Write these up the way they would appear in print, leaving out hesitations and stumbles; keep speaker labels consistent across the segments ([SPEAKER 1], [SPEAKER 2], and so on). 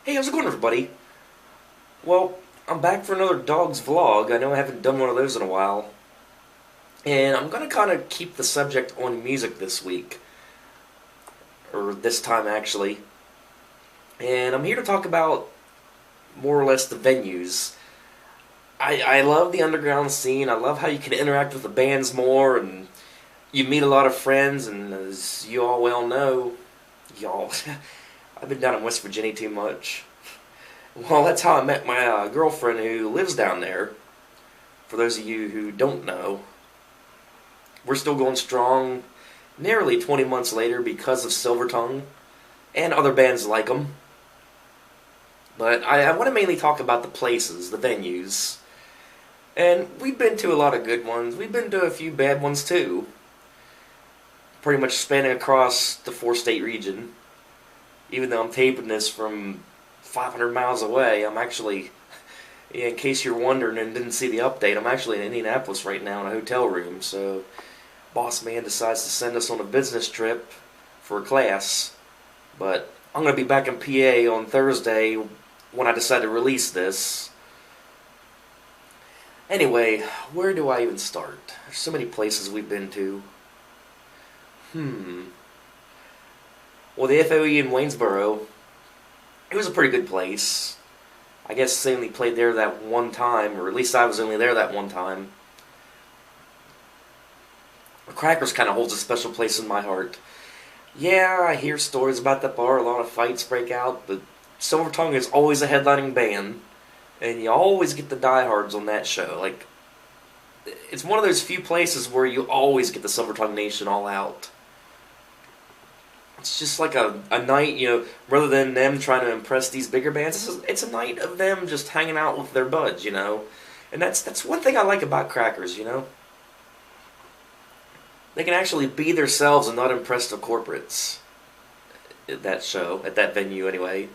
[SPEAKER 1] Hey, how's it going, everybody? Well, I'm back for another dog's vlog. I know I haven't done one of those in a while. And I'm gonna kind of keep the subject on music this week. Or this time, actually. And I'm here to talk about more or less the venues. I love the underground scene. I love how you can interact with the bands more and you meet a lot of friends. And as you all well know, y'all, I've been down in West Virginia too much. Well, that's how I met my girlfriend who lives down there. For those of you who don't know, we're still going strong nearly 20 months later because of Silvertongue and other bands like them. But I want to mainly talk about the places, the venues. And we've been to a lot of good ones. We've been to a few bad ones too. Pretty much spanning across the four-state region. Even though I'm taping this from 500 miles away, I'm actually, in case you're wondering and didn't see the update, I'm actually in Indianapolis right now in a hotel room. So, boss man decides to send us on a business trip for a class. But I'm going to be back in PA on Thursday when I decide to release this. Anyway, where do I even start? There's so many places we've been to. Well, the FOE in Waynesboro, it was a pretty good place. I guess they only played there that one time, or at least I was only there that one time. Crackers kind of holds a special place in my heart. Yeah, I hear stories about that bar, a lot of fights break out, but Silvertongue is always a headlining band, and you always get the diehards on that show. Like, it's one of those few places where you always get the Silvertongue Nation all out. It's just like a night, rather than them trying to impress these bigger bands, it's a night of them just hanging out with their buds, And that's one thing I like about Crackers. They can actually be themselves and not impress the corporates at that show, at that venue anyway.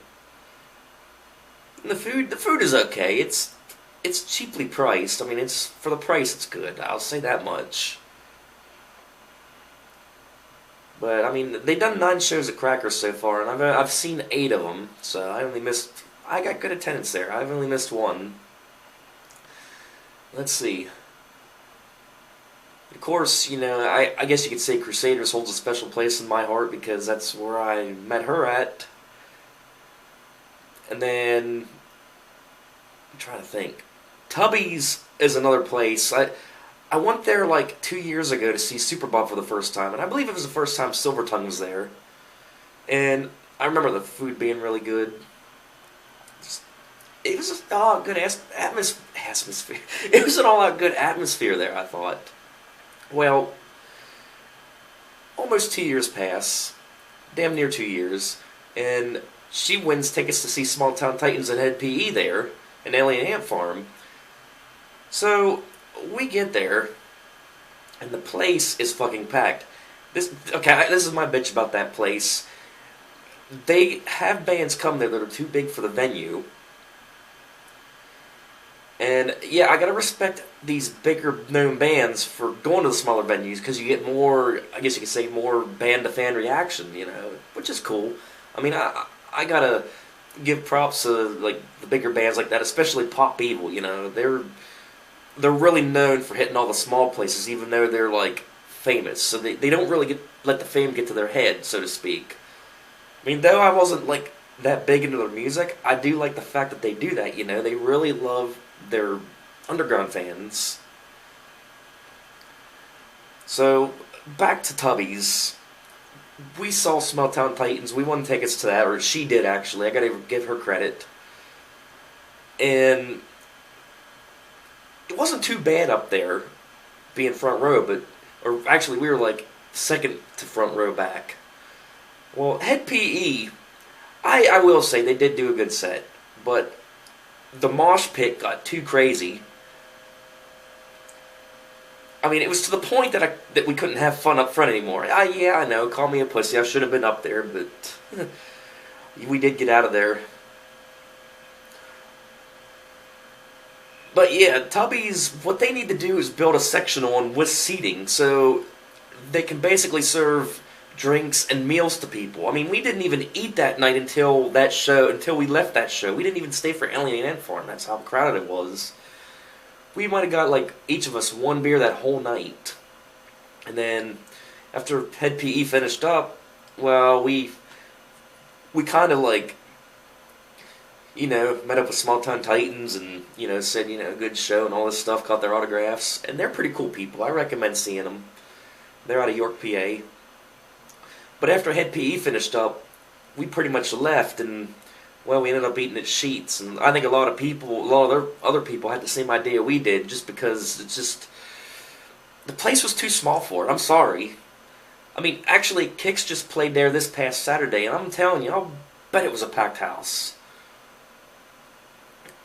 [SPEAKER 1] And the food is okay. It's cheaply priced. I mean, it's for the price it's good. I'll say that much. But I mean, they've done 9 shows at Crackers so far, and I've seen 8 of them. So I got good attendance there. I've only missed one. Let's see. Of course, I guess you could say Crusaders holds a special place in my heart because that's where I met her at. And then I'm trying to think. Tubby's is another place. I went there like 2 years ago to see Superbob for the first time, and I believe it was the first time Silvertongue was there. And I remember the food being really good. It was a good atmosphere. It was an all-out good atmosphere there, I thought. Well, almost 2 years pass, damn near 2 years, and she wins tickets to see Small Town Titans and Head PE there, an Alien Ant Farm. So we get there, and the place is fucking packed. This is my bitch about that place. They have bands come there that are too big for the venue. And yeah, I gotta respect these bigger known bands for going to the smaller venues because you get more, I guess you could say, more band to fan reaction, which is cool. I mean, I gotta give props to like the bigger bands like that, especially Pop Evil. They're really known for hitting all the small places, even though they're like famous. So they don't really let the fame get to their head, so to speak. I mean, though I wasn't like that big into their music, I do like the fact that they do that. They really love their underground fans. So back to Tubby's. We saw Small Town Titans. We won tickets to that, or she did actually. I gotta give her credit. And it wasn't too bad up there, being front row, or actually we were like second to front row back. Well, Head PE, I will say they did do a good set, but the mosh pit got too crazy. I mean, it was to the point that we couldn't have fun up front anymore. Yeah, I know, call me a pussy, I should have been up there, but we did get out of there. But yeah, Tubby's, what they need to do is build a section on with seating, so they can basically serve drinks, and meals to people. I mean, we didn't even eat that night until we left that show. We didn't even stay for Alien Ant Farm. That's how crowded it was. We might have got, like, each of us one beer that whole night. And then, after Head PE finished up, well, we kind of, like, met up with Small Town Titans and, said, good show and all this stuff, got their autographs. And they're pretty cool people. I recommend seeing them. They're out of York, PA. But after Head PE finished up, we pretty much left, and, well, we ended up eating at Sheets. And I think a lot of other people had the same idea we did, just because it's just, the place was too small for it. I'm sorry. I mean, actually, Kix just played there this past Saturday, and I'm telling you, I'll bet it was a packed house.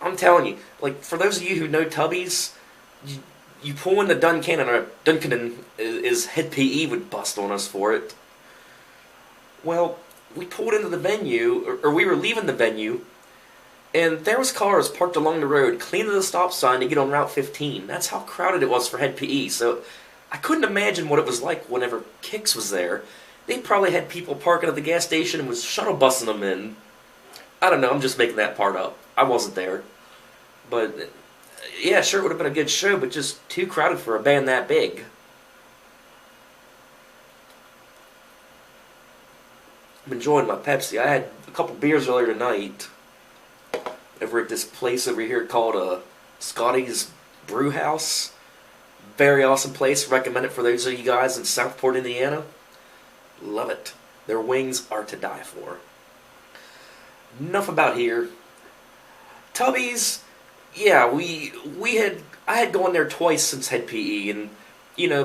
[SPEAKER 1] I'm telling you, like, for those of you who know Tubby's, you pull in the Duncannon, or Duncannon is Head PE would bust on us for it. Well, we pulled into the venue, or we were leaving the venue, and there was cars parked along the road, clean to the stop sign to get on Route 15. That's how crowded it was for Head PE, so I couldn't imagine what it was like whenever Kix was there. They probably had people parking at the gas station and was shuttle busing them in. I don't know, I'm just making that part up. I wasn't there. But, yeah, sure, it would have been a good show, but just too crowded for a band that big. I'm enjoying my Pepsi. I had a couple beers earlier tonight over at this place over here called Scotty's Brew House. Very awesome place. Recommend it for those of you guys in Southport, Indiana. Love it. Their wings are to die for. Enough about here. Tubby's, yeah, I had gone there twice since Head PE, and,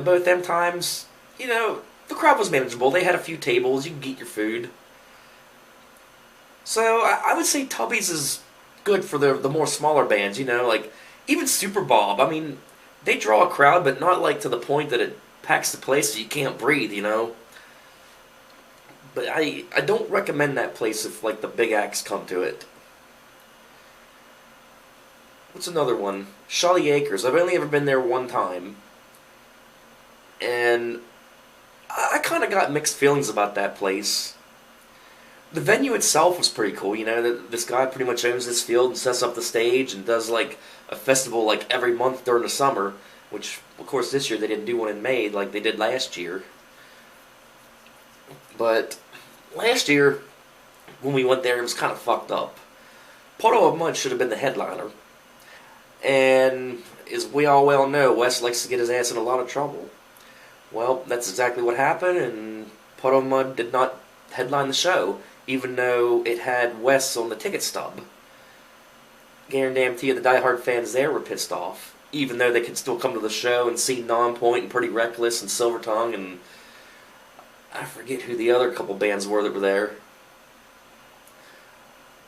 [SPEAKER 1] both them times, the crowd was manageable. They had a few tables. You could get your food. So, I would say Tubby's is good for the more smaller bands, like, even Super Bob. I mean, they draw a crowd, but not, like, to the point that it packs the place so you can't breathe, But I don't recommend that place if, like, the big acts come to it. What's another one? Shawley Acres. I've only ever been there one time. And I kind of got mixed feelings about that place. The venue itself was pretty cool, this guy pretty much owns this field and sets up the stage and does, like, a festival, like, every month during the summer, which, of course, this year they didn't do one in May like they did last year. But last year, when we went there, it was kind of fucked up. Puddle of Mud should have been the headliner. And, as we all well know, Wes likes to get his ass in a lot of trouble. Well, that's exactly what happened, and Puddle of Mud did not headline the show, even though it had Wes on the ticket stub. Guarantee the diehard fans there were pissed off, even though they could still come to the show and see Nonpoint and Pretty Reckless and Silver Tongue, and I forget who the other couple bands were that were there.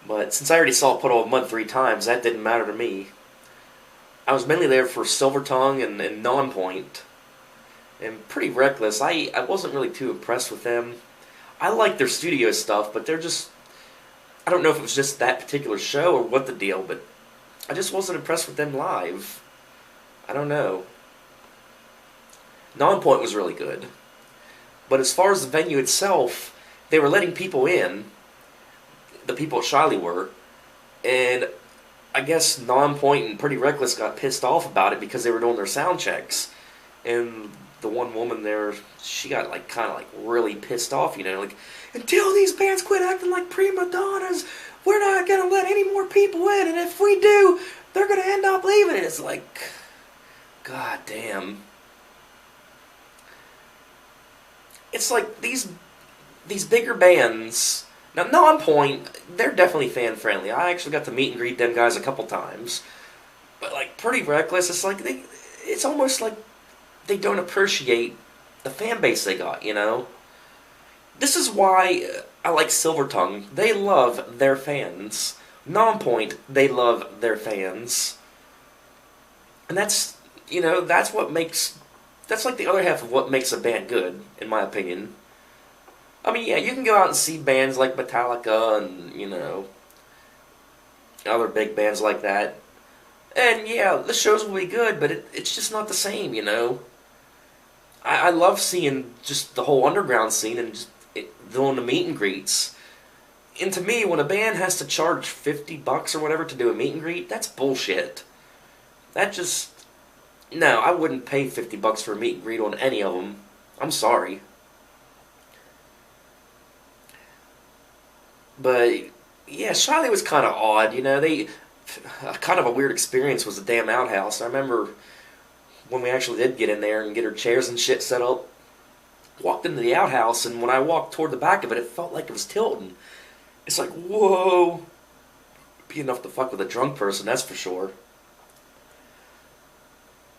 [SPEAKER 1] But since I already saw Puddle of Mud 3 times, that didn't matter to me. I was mainly there for Silver Tongue and Nonpoint. And Pretty Reckless, I wasn't really too impressed with them. I like their studio stuff, but they're just, I don't know if it was just that particular show or what the deal, but I just wasn't impressed with them live. I don't know. Nonpoint was really good. But as far as the venue itself, they were letting people in. The people at Shiley were. And I guess Nonpoint and Pretty Reckless got pissed off about it because they were doing their sound checks. And the one woman there, she got, like, kind of, like, really pissed off, like, until these bands quit acting like prima donnas, we're not going to let any more people in, and if we do, they're going to end up leaving. And it's like, god damn. It's like, these bigger bands, now Nonpoint, they're definitely fan-friendly. I actually got to meet and greet them guys a couple times. But, like, Pretty Reckless, it's like, it's almost like they don't appreciate the fan base they got, This is why I like Silver Tongue. They love their fans. Nonpoint, they love their fans. And that's, that's what makes, that's like the other half of what makes a band good, in my opinion. I mean, yeah, you can go out and see bands like Metallica and, other big bands like that. And, yeah, the shows will be good, but it's just not the same, I love seeing just the whole underground scene and just doing the meet and greets. And to me, when a band has to charge $50 or whatever to do a meet and greet, that's bullshit. That just no, I wouldn't pay $50 for a meet and greet on any of them. I'm sorry, but yeah, Shiley was kind of odd. They kind of a weird experience was the damn outhouse. I remember when we actually did get in there and get our chairs and shit set up. Walked into the outhouse, and when I walked toward the back of it, it felt like it was tilting. It's like, whoa. Be enough to fuck with a drunk person, that's for sure.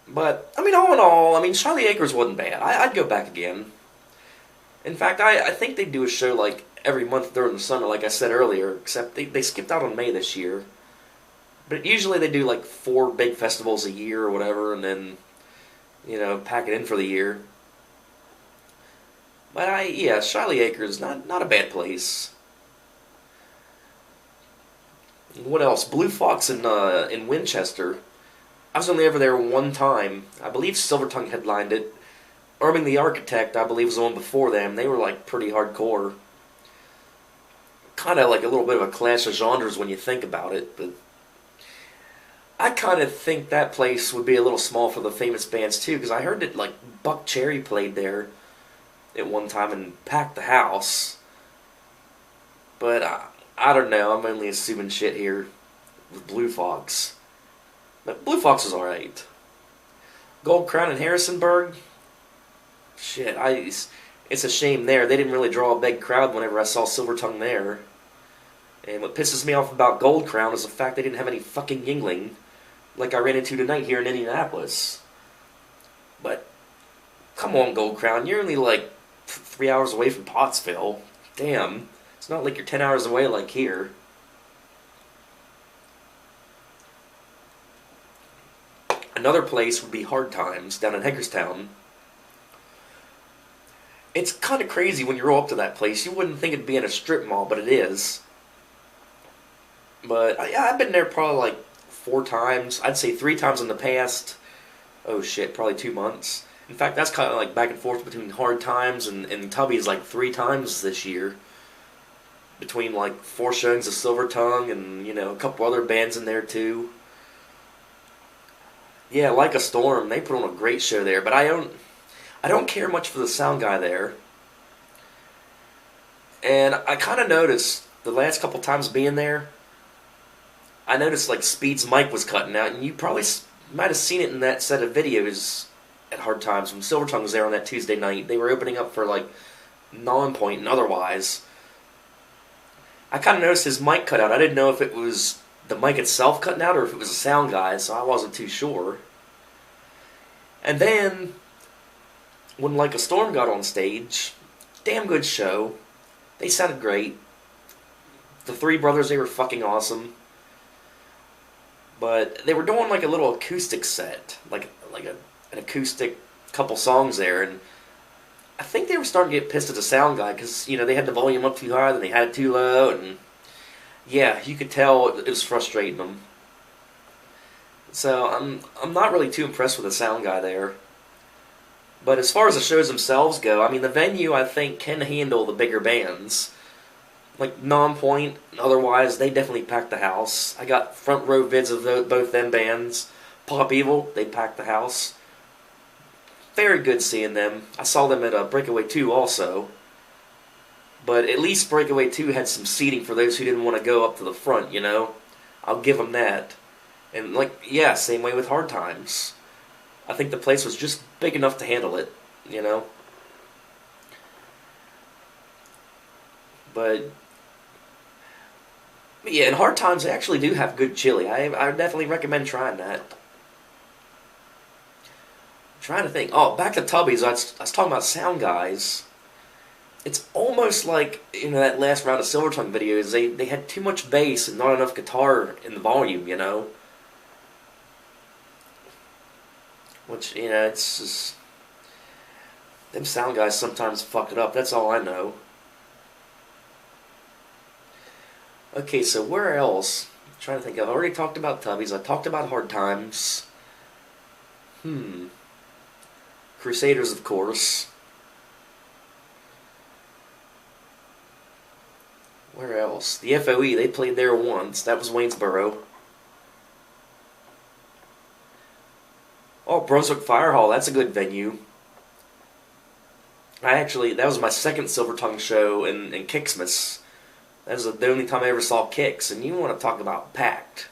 [SPEAKER 1] But, I mean, all in all, Charlie Acres wasn't bad. I'd go back again. In fact, I think they do a show like every month during the summer, like I said earlier, except they skipped out on May this year. But usually they do like 4 big festivals a year or whatever, and then, pack it in for the year. But yeah, Shiley Acres, not a bad place. What else? Blue Fox in Winchester. I was only ever there one time. I believe Silvertongue headlined it. Irving the Architect, I believe, was on before them. They were like pretty hardcore. Kind of like a little bit of a clash of genres when you think about it, but I kind of think that place would be a little small for the famous bands too, because I heard that like Buck Cherry played there at one time and packed the house. But I don't know. I'm only assuming shit here with Blue Fox. But Blue Fox was alright. Gold Crown in Harrisonburg. Shit, it's a shame there. They didn't really draw a big crowd whenever I saw Silvertongue there. And what pisses me off about Gold Crown is the fact they didn't have any fucking Yingling, like I ran into tonight here in Indianapolis. But, come on, Gold Crown. You're only like 3 hours away from Pottsville. Damn. It's not like you're 10 hours away like here. Another place would be Hard Times down in Hagerstown. It's kind of crazy when you roll up to that place. You wouldn't think it'd be in a strip mall, but it is. But yeah, I've been there probably like 4 times. I'd say 3 times in the past. Oh shit, probably 2 months. In fact, that's kind of like back and forth between Hard Times and Tubby's like 3 times this year. Between like 4 showings of Silvertongue and, a couple other bands in there too. Yeah, Like a Storm, they put on a great show there, but I don't care much for the sound guy there. And I kind of noticed the last couple times being there, I noticed like Speed's mic was cutting out, and you probably might have seen it in that set of videos at Hard Times when Silvertongue was there on that Tuesday night. They were opening up for like Non-Point and Otherwise. I kind of noticed his mic cut out. I didn't know if it was the mic itself cutting out or if it was a sound guy, so I wasn't too sure. And then, when Like a Storm got on stage, damn good show. They sounded great. The 3 brothers, they were fucking awesome. But they were doing like a little acoustic set, like an acoustic couple songs there, and I think they were starting to get pissed at the sound guy because they had the volume up too high, then they had it too low, and yeah, you could tell it was frustrating them. So I'm not really too impressed with the sound guy there. But as far as the shows themselves go, the venue I think can handle the bigger bands. Like Non-Point and Otherwise, they definitely packed the house. I got front row vids of both them bands. Pop Evil, they packed the house. Very good seeing them. I saw them at Breakaway 2 also. But at least Breakaway 2 had some seating for those who didn't want to go up to the front, I'll give them that. And yeah, same way with Hard Times. I think the place was just big enough to handle it, But yeah, in Hard Times they actually do have good chili. I definitely recommend trying that. Trying to think. Oh, back to Tubby's. I was talking about sound guys. It's almost like that last round of Silvertongue videos. They had too much bass and not enough guitar in the volume. Which it's just them sound guys sometimes fuck it up. That's all I know. Okay, so where else? I'm trying to think. I've already talked about Tubby's. I talked about Hard Times. Crusaders, of course. Where else? The FOE, they played there once. That was Waynesboro. Oh, Brunswick Fire Hall, that's a good venue. That was my second Silver Tongue show in Kixmas. That was the only time I ever saw Kix, and you want to talk about packed.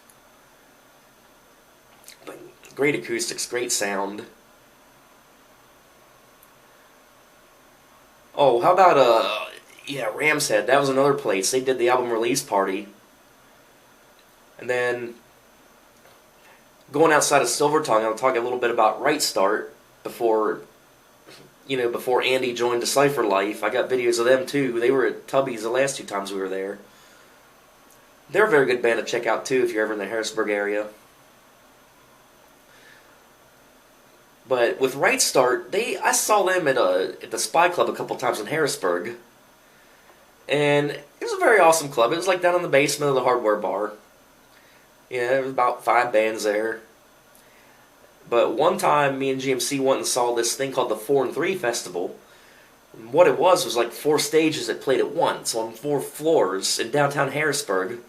[SPEAKER 1] But great acoustics, great sound. Oh, how about, Ram's Head. That was another place. They did the album release party. And then, going outside of Silver Tongue, I'll talk a little bit about Right Start before Andy joined Decipher Life. I got videos of them too. They were at Tubby's the last two times we were there. They're a very good band to check out too if you're ever in the Harrisburg area. But with Right Start, I saw them at the Spy Club a couple times in Harrisburg. And it was a very awesome club. It was like down in the basement of the Hardware Bar. Yeah, there was about 5 bands there. But one time, me and GMC went and saw this thing called the 4 and 3 Festival. And what it was like 4 stages that played at once on 4 floors in downtown Harrisburg.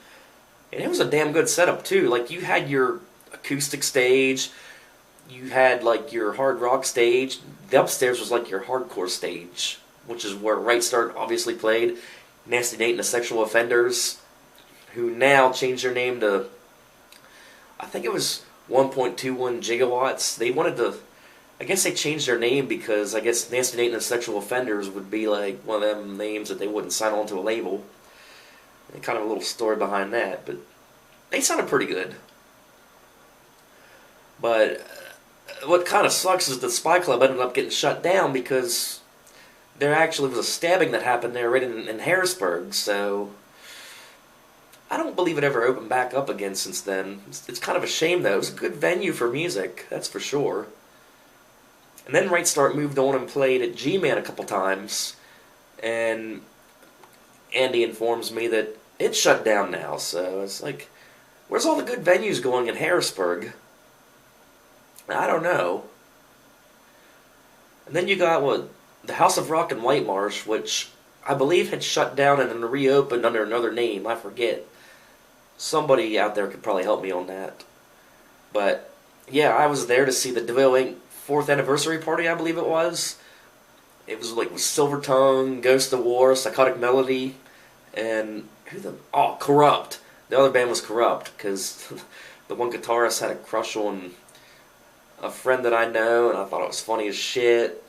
[SPEAKER 1] And it was a damn good setup, too. Like, you had your acoustic stage, you had, like, your hard rock stage. The upstairs was, like, your hardcore stage, which is where Right Start obviously played. Nasty Nate and the Sexual Offenders, who now changed their name to, I think it was 1.21 gigawatts. They wanted to, I guess they changed their name because I guess Nasty Nate and the Sexual Offenders would be like one of them names that they wouldn't sign on to a label. And kind of a little story behind that, but they sounded pretty good. But what kind of sucks is the Spy Club ended up getting shut down because there actually was a stabbing that happened there right in Harrisburg, so I don't believe it ever opened back up again since then. It's kind of a shame, though. It was a good venue for music, that's for sure. And then Right Start moved on and played at G-Man a couple times, and Andy informs me that it's shut down now, so it's like, where's all the good venues going in Harrisburg? I don't know. And then you got, the House of Rock in White Marsh, which I believe had shut down and then reopened under another name. I forget. Somebody out there could probably help me on that. But, yeah, I was there to see the DeVille Inc. 4th anniversary party, I believe it was. It was like with Silver Tongue, Ghost of War, Psychotic Melody, and Corrupt. The other band was Corrupt, because the one guitarist had a crush on a friend that I know, and I thought it was funny as shit.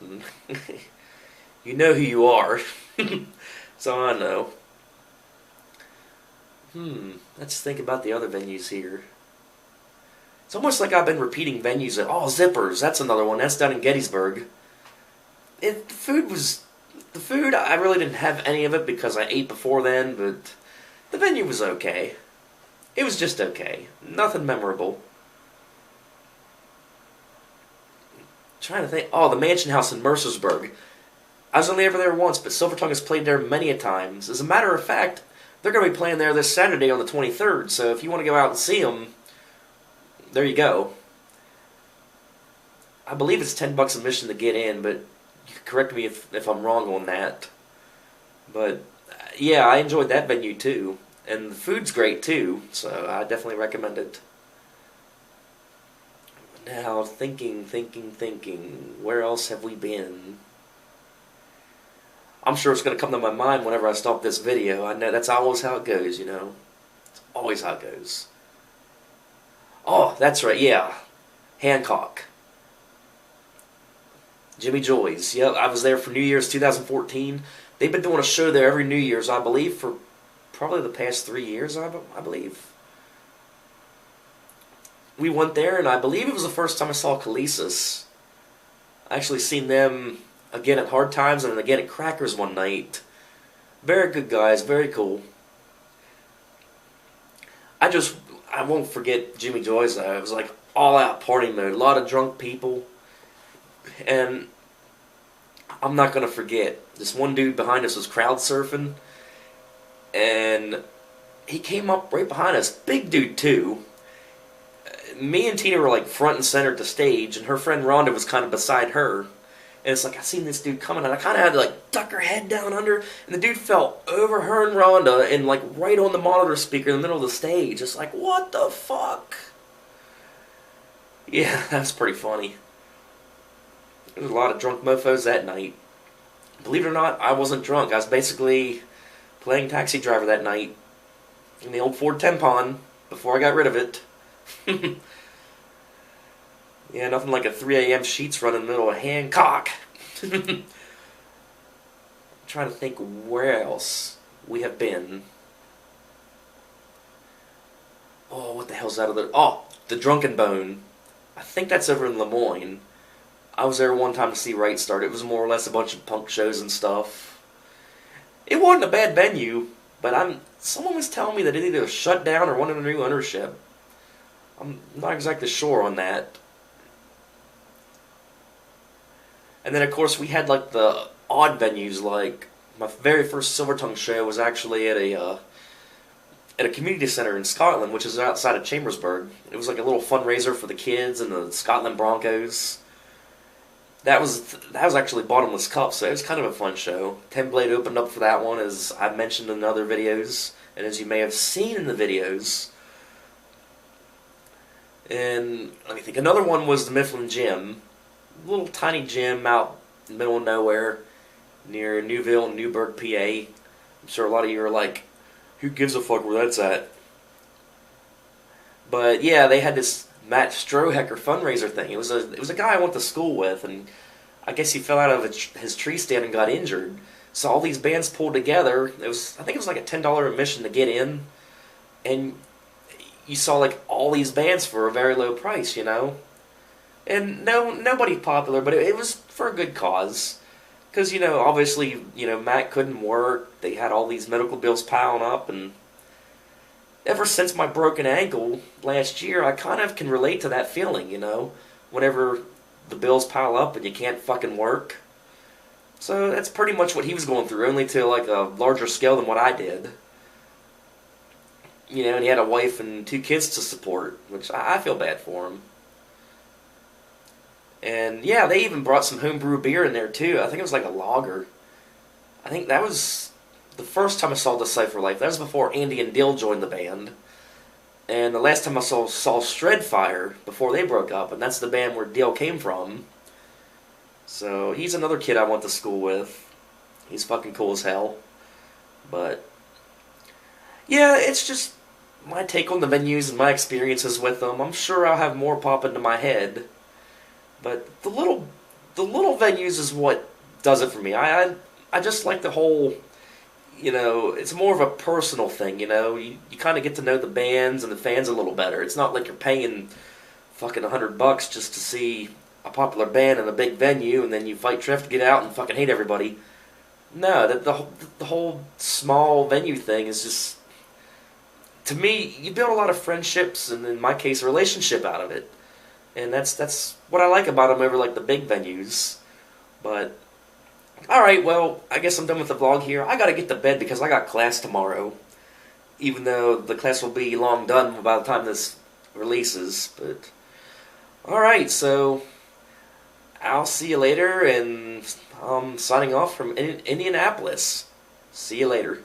[SPEAKER 1] You know who you are. So I know. Let's think about the other venues here. It's almost like I've been repeating venues. Zippers, that's another one. That's down in Gettysburg. The food, I really didn't have any of it because I ate before then, but the venue was okay. It was just okay. Nothing memorable. I'm trying to think. The Mansion House in Mercersburg. I was only ever there once, but Silver Tongue has played there many a times. As a matter of fact, they're going to be playing there this Saturday on the 23rd, so if you want to go out and see them, there you go. I believe it's $10 admission to get in, but you can correct me if I'm wrong on that. But, yeah, I enjoyed that venue too. And the food's great too, so I definitely recommend it. Now, thinking, where else have we been? I'm sure it's going to come to my mind whenever I stop this video. I know that's always how it goes, you know. It's always how it goes. Oh, that's right, yeah. Hancock. Jimmy Joy's. Yep, I was there for New Year's 2014. They've been doing a show there every New Year's, I believe, for probably the past 3 years, I believe. We went there, and I believe it was the first time I saw Khaleesi's. I actually seen them again at Hard Times and then again at Crackers one night. Very good guys, very cool. I won't forget Jimmy Joy's though. It was like all out party mode, a lot of drunk people. And I'm not going to forget, this one dude behind us was crowd surfing, and he came up right behind us, big dude too. Me and Tina were like front and center at the stage, and her friend Rhonda was kind of beside her. And it's like, I seen this dude coming, and I kind of had to, like, duck her head down under, and the dude fell over her and Rhonda, and, like, right on the monitor speaker in the middle of the stage. It's like, what the fuck? Yeah, that's pretty funny. There was a lot of drunk mofos that night. Believe it or not, I wasn't drunk. I was basically playing taxi driver that night in the old Ford Tempon before I got rid of it. Yeah, nothing like a 3 a.m. sheets run in the middle of Hancock. I'm trying to think where else we have been. Oh, what the hell's that other... Oh, the Drunken Bone. I think that's over in Lemoyne. I was there one time to see Right Start. It was more or less a bunch of punk shows and stuff. It wasn't a bad venue, but someone was telling me that it either shut down or wanted a new ownership. I'm not exactly sure on that. And then, of course, we had, like, the odd venues, like, my very first Silver Tongue show was actually at a community center in Scotland, which is outside of Chambersburg. It was like a little fundraiser for the kids and the Scotland Broncos. That was actually Bottomless Cup, so it was kind of a fun show. Ten Blade opened up for that one, as I've mentioned in other videos, and as you may have seen in the videos. And, let me think, another one was the Mifflin Gym. A little tiny gym out in the middle of nowhere, near Newville and Newburgh, PA. I'm sure a lot of you are like, who gives a fuck where that's at? But yeah, they had this Matt Strohecker fundraiser thing. It was a guy I went to school with, and I guess he fell out of his tree stand and got injured. So all these bands pulled together. I think it was like a $10 admission to get in, and you saw like all these bands for a very low price, you know. And nobody popular, but it was for a good cause. Because, you know, obviously, you know, Matt couldn't work. They had all these medical bills piling up. And ever since my broken ankle last year, I kind of can relate to that feeling, you know. Whenever the bills pile up and you can't fucking work. So that's pretty much what he was going through, only to like a larger scale than what I did. You know, and he had a wife and 2 kids to support, which I feel bad for him. And yeah, they even brought some homebrew beer in there too. I think it was like a lager. I think that was the first time I saw Decipher Life. That was before Andy and Dill joined the band. And the last time I saw Shredfire before they broke up, and that's the band where Dill came from. So he's another kid I went to school with. He's fucking cool as hell. But yeah, it's just my take on the venues and my experiences with them. I'm sure I'll have more pop into my head. But the little venues is what does it for me. I just like the whole, you know, it's more of a personal thing, you know. You kind of get to know the bands and the fans a little better. It's not like you're paying fucking $100 just to see a popular band in a big venue and then you fight Trev to get out and fucking hate everybody. No, the whole small venue thing is just, to me, you build a lot of friendships and in my case a relationship out of it. And that's what I like about them over like the big venues. But alright, well, I guess I'm done with the vlog here. I gotta get to bed because I got class tomorrow. Even though the class will be long done by the time this releases. But alright, so I'll see you later, and I'm signing off from Indianapolis. See you later.